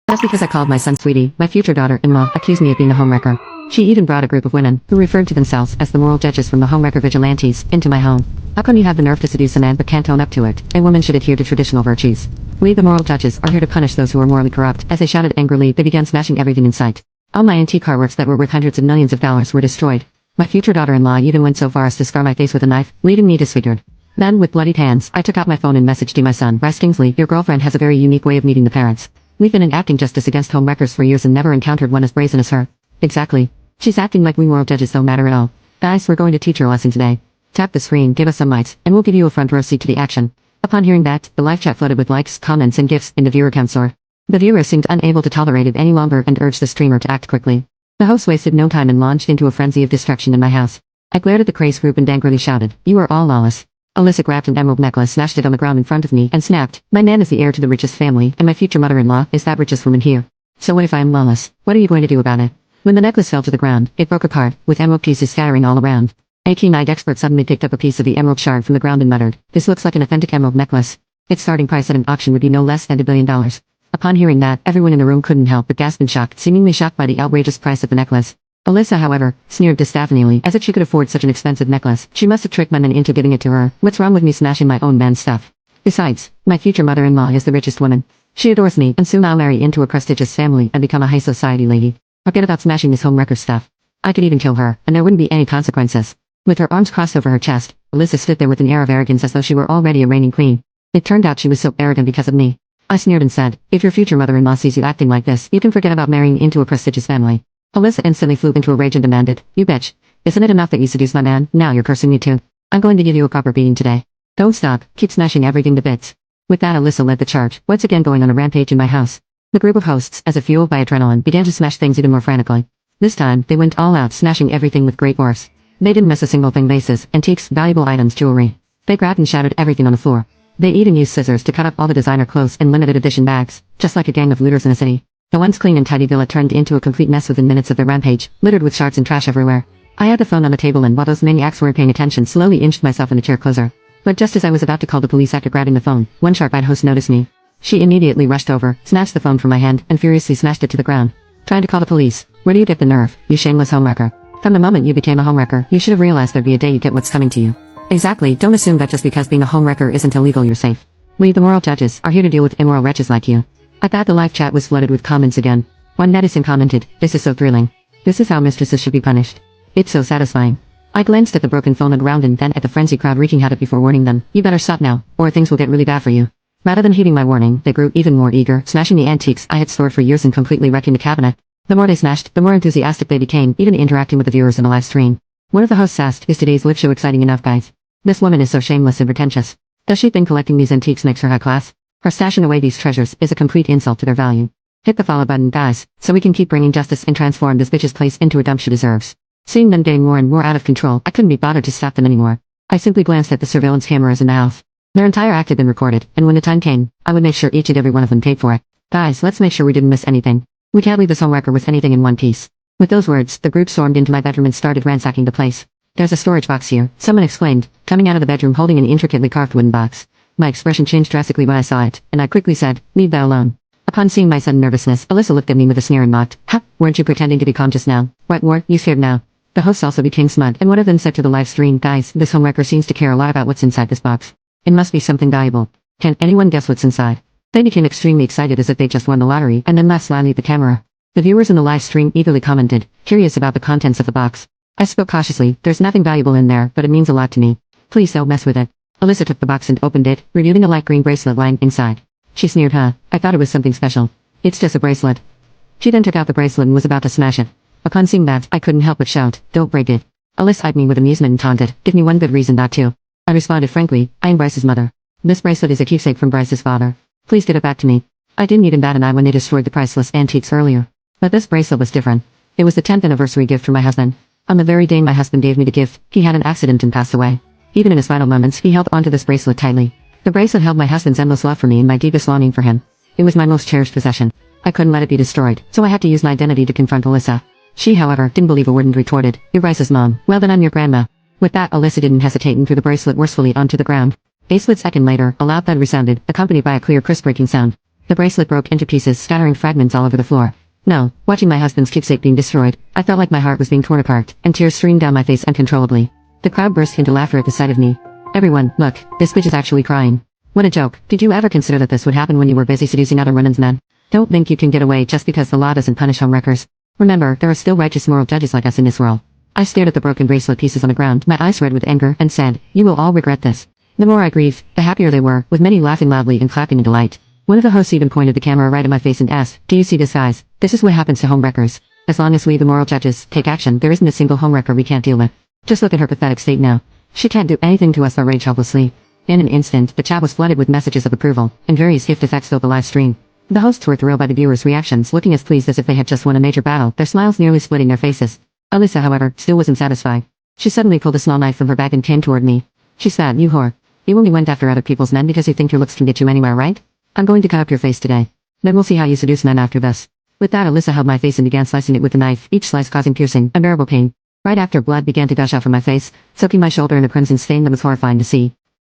That's because I called my son sweetie. My future daughter-in-law accused me of being a homewrecker. She even brought a group of women, who referred to themselves as the moral judges from the homewrecker vigilantes, into my home. How come you have the nerve to seduce a man but can't own up to it? A woman should adhere to traditional virtues. We the moral judges are here to punish those who are morally corrupt. As they shouted angrily, they began smashing everything in sight. All my antique artworks that were worth hundreds of millions of dollars were destroyed. My future daughter-in-law even went so far as to scar my face with a knife, leaving me disfigured. Then, with bloodied hands, I took out my phone and messaged to my son, Bryce Kingsley, your girlfriend has a very unique way of meeting the parents. We've been enacting justice against homewreckers for years and never encountered one as brazen as her. Exactly. She's acting like we moral judges don't matter at all. Guys, we're going to teach her a lesson today. Tap the screen, give us some likes, and we'll give you a front row seat to the action. Upon hearing that, the live chat flooded with likes, comments, and gifts in the viewer count soared. The viewers seemed unable to tolerate it any longer and urged the streamer to act quickly. The host wasted no time and launched into a frenzy of destruction in my house. I glared at the crazed group and angrily shouted, "You are all lawless." Alyssa grabbed an emerald necklace, smashed it on the ground in front of me, and snapped, "My man is the heir to the richest family, and my future mother-in-law is that richest woman here. So what if I am lawless? What are you going to do about it?" When the necklace fell to the ground, it broke apart, with emerald pieces scattering all around. A keen-eyed expert suddenly picked up a piece of the emerald shard from the ground and muttered, "This looks like an authentic emerald necklace. Its starting price at an auction would be no less than $1 billion. Upon hearing that, everyone in the room couldn't help but gasp in shock, seemingly shocked by the outrageous price of the necklace. Alyssa, however, sneered disapprovingly, as if she could afford such an expensive necklace. She must have tricked my men into giving it to her. What's wrong with me smashing my own man's stuff? Besides, my future mother-in-law is the richest woman. She adores me, and soon I'll marry into a prestigious family and become a high society lady. Forget about smashing this homewrecker stuff. I could even kill her, and there wouldn't be any consequences." With her arms crossed over her chest, Alyssa stood there with an air of arrogance as though she were already a reigning queen. It turned out she was so arrogant because of me. I sneered and said, "If your future mother-in-law sees you acting like this, you can forget about marrying into a prestigious family." Alyssa instantly flew into a rage and demanded, "You bitch. Isn't it enough that you seduced my man? Now you're cursing me too. I'm going to give you a proper beating today. Don't stop, keep smashing everything to bits." With that, Alyssa led the charge, once again going on a rampage in my house. The group of hosts, as if fueled by adrenaline, began to smash things even more frantically. This time, they went all out, smashing everything with great force. They didn't miss a single thing: vases, antiques, valuable items, jewelry. They grabbed and shattered everything on the floor. They even used scissors to cut up all the designer clothes in limited edition bags, just like a gang of looters in a city. The once clean and tidy villa turned into a complete mess within minutes of their rampage, littered with shards and trash everywhere. I had the phone on the table and, while those maniacs weren't paying attention, slowly inched myself in a chair closer. But just as I was about to call the police after grabbing the phone, one sharp-eyed host noticed me. She immediately rushed over, snatched the phone from my hand, and furiously smashed it to the ground. "Trying to call the police? Where do you get the nerve, you shameless homewrecker? From the moment you became a homewrecker, you should have realized there'd be a day you get what's coming to you." Exactly, don't assume that just because being a homewrecker isn't illegal you're safe. We the moral judges are here to deal with immoral wretches like you. At that, the live chat was flooded with comments again. One netizen commented, "This is so thrilling. This is how mistresses should be punished. It's so satisfying." I glanced at the broken phone on the ground and then at the frenzied crowd wreaking havoc before warning them, "You better stop now, or things will get really bad for you." Rather than heeding my warning, they grew even more eager, smashing the antiques I had stored for years and completely wrecking the cabinet. The more they smashed, the more enthusiastic they became, even interacting with the viewers in the live stream. One of the hosts asked, "Is today's live show exciting enough, guys? This woman is so shameless and pretentious. Does she think collecting these antiques makes her high class? Her stashing away these treasures is a complete insult to their value. Hit the follow button, guys, so we can keep bringing justice and transform this bitch's place into a dump she deserves." Seeing them getting more and more out of control, I couldn't be bothered to stop them anymore. I simply glanced at the surveillance cameras in the house. Their entire act had been recorded, and when the time came, I would make sure each and every one of them paid for it. "Guys, let's make sure we didn't miss anything. We can't leave this homewrecker with anything in one piece." With those words, the group stormed into my bedroom and started ransacking the place. "There's a storage box here," someone exclaimed, coming out of the bedroom holding an intricately carved wooden box. My expression changed drastically when I saw it, and I quickly said, "Leave that alone." Upon seeing my sudden nervousness, Alyssa looked at me with a sneer and mocked, "Ha, weren't you pretending to be calm just now? What more, you scared now?" The hosts also became smug, and one of them said to the live stream, "Guys, this homewrecker seems to care a lot about what's inside this box. It must be something valuable. Can anyone guess what's inside?" They became extremely excited as if they just won the lottery, and then laughed loudly at the camera. The viewers in the live stream eagerly commented, curious about the contents of the box. I spoke cautiously, "There's nothing valuable in there, but it means a lot to me. Please don't mess with it." Alyssa took the box and opened it, revealing a light green bracelet lying inside. She sneered, "Huh, I thought it was something special. It's just a bracelet." She then took out the bracelet and was about to smash it. Upon seeing that, I couldn't help but shout, "Don't break it." Alyssa eyed me with amusement and taunted, "Give me one good reason not to." I responded frankly, "I am Bryce's mother. This bracelet is a keepsake from Bryce's father. Please give it back to me. I didn't even bat an eye when they destroyed the priceless antiques earlier. But this bracelet was different. It was the 10th anniversary gift from my husband. On the very day my husband gave me the gift, he had an accident and passed away. Even in his final moments, he held onto this bracelet tightly. The bracelet held my husband's endless love for me and my deepest longing for him. It was my most cherished possession. I couldn't let it be destroyed, so I had to use my identity to confront Alyssa. She, however, didn't believe a word and retorted, "You're Bryce's mom. Well then I'm your grandma." With that, Alyssa didn't hesitate and threw the bracelet forcefully onto the ground. A split second later, a loud thud resounded, accompanied by a clear crisp breaking sound. The bracelet broke into pieces, scattering fragments all over the floor. No, watching my husband's keepsake being destroyed, I felt like my heart was being torn apart, and tears streamed down my face uncontrollably. The crowd burst into laughter at the sight of me. Everyone, look, this bitch is actually crying. What a joke. Did you ever consider that this would happen when you were busy seducing other women's men? Don't think you can get away just because the law doesn't punish homewreckers. Remember, there are still righteous moral judges like us in this world. I stared at the broken bracelet pieces on the ground, my eyes red with anger, and said, "You will all regret this." The more I grieved, the happier they were, with many laughing loudly and clapping in delight. One of the hosts even pointed the camera right at my face and asked, "Do you see this, guys? This is what happens to homewreckers. As long as we, the moral judges, take action, there isn't a single homewrecker we can't deal with. Just look at her pathetic state now. She can't do anything to us but rage helplessly." In an instant, the chat was flooded with messages of approval, and various gift effects filled the live stream. The hosts were thrilled by the viewers' reactions, looking as pleased as if they had just won a major battle, their smiles nearly splitting their faces. Alyssa, however, still wasn't satisfied. She suddenly pulled a small knife from her bag and came toward me. She said, "You whore. You only went after other people's men because you think your looks can get you anywhere, right? I'm going to cut up your face today. Then we'll see how you seduce men after this." With that, Alyssa held my face and began slicing it with the knife, each slice causing piercing, unbearable pain. Right after, blood began to gush out from my face, soaking my shoulder in a crimson stain that was horrifying to see.